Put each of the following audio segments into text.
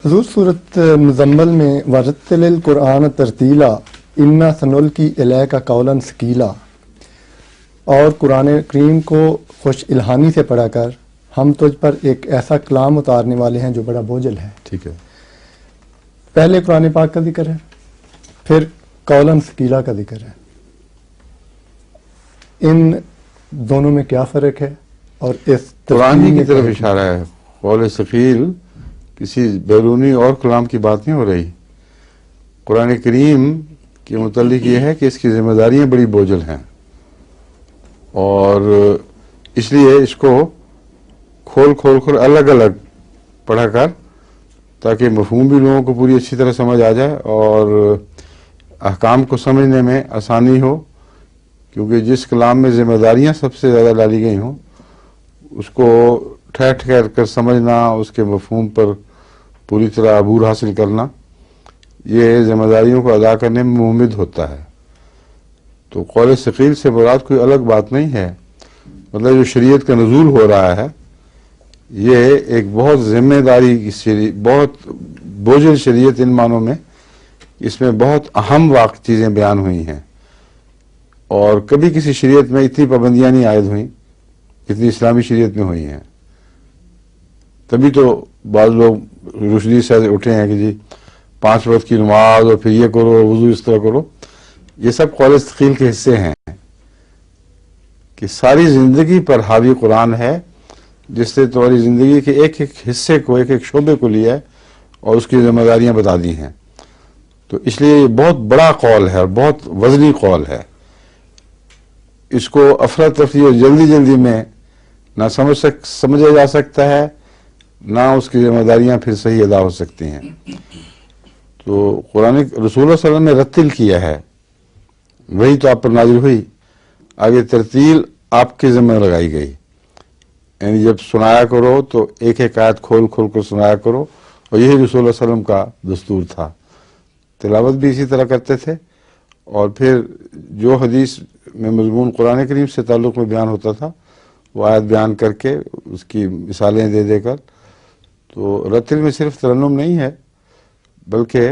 حضور صورت مزمل میں ورتل القرآن ترتیلا انا سنلقی الیک قولا ثقیلا، اور قرآن کریم کو خوش الہانی سے پڑھا کر ہم تجھ پر ایک ایسا کلام اتارنے والے ہیں جو بڑا بوجھل ہے۔ ٹھیک ہے، پہلے قرآن پاک کا ذکر ہے، پھر قولا ثقیلا کا ذکر ہے۔ ان دونوں میں کیا فرق ہے؟ اور اس قرآن ترتیب کی میں طرف کیا اشارہ ہے۔ قول ثقیل کسی بیرونی اور کلام کی بات نہیں ہو رہی۔ قرآن کریم کے متعلق یہ ہے کہ اس کی ذمہ داریاں بڑی بوجھل ہیں، اور اس لیے اس کو کھول کر الگ الگ پڑھا کر، تاکہ مفہوم بھی لوگوں کو پوری اچھی طرح سمجھ آ جائے اور احکام کو سمجھنے میں آسانی ہو، کیونکہ جس کلام میں ذمہ داریاں سب سے زیادہ ڈالی گئی ہوں اس کو ٹھہر کر سمجھنا، اس کے مفہوم پر پوری طرح عبور حاصل کرنا، یہ ذمہ داریوں کو ادا کرنے میں ممد ہوتا ہے۔ تو قول ثقیل سے مراد کوئی الگ بات نہیں ہے، مطلب جو شریعت کا نزول ہو رہا ہے یہ ایک بہت ذمہ داری کی بہت بوجھل شریعت، ان معنوں میں اس میں بہت اہم چیزیں بیان ہوئی ہیں، اور کبھی کسی شریعت میں اتنی پابندیاں نہیں عائد ہوئیں جتنی اسلامی شریعت میں ہوئی ہیں۔ تبھی تو بعض لوگ رشدی سے اٹھے ہیں کہ جی 5 وقت کی نماز اور پھر یہ کرو، وضو اس طرح کرو۔ یہ سب قول ثقیل کے حصے ہیں کہ ساری زندگی پر حاوی قرآن ہے، جس سے تمہاری زندگی کے ایک ایک حصے کو، ایک ایک شعبے کو لیا ہے اور اس کی ذمہ داریاں بتا دی ہیں۔ تو اس لیے یہ بہت بڑا قول ہے اور بہت وزنی قول ہے۔ اس کو افراتفری اور جلدی میں نہ سمجھا جا سکتا ہے، نہ اس کی ذمہ داریاں پھر صحیح ادا ہو سکتی ہیں۔ تو قرآن رسول اللہ صلی اللہ علیہ وسلم نے رتل کیا ہے، وہی تو آپ پر نازل ہوئی، آگے ترتیل آپ کے ذمہ لگائی گئی، یعنی جب سنایا کرو تو ایک ایک آیت کھول کر سنایا کرو، اور یہی رسول اللہ صلی اللہ علیہ وسلم کا دستور تھا۔ تلاوت بھی اسی طرح کرتے تھے، اور پھر جو حدیث میں مضمون قرآن کریم سے تعلق میں بیان ہوتا تھا وہ آیت بیان کر کے اس کی مثالیں دے کر۔ تو رتل میں صرف ترنم نہیں ہے، بلکہ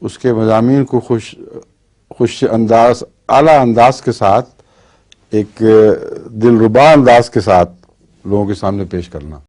اس کے مضامین کو خوش انداز، اعلیٰ انداز کے ساتھ، ایک دلربا انداز کے ساتھ لوگوں کے سامنے پیش کرنا۔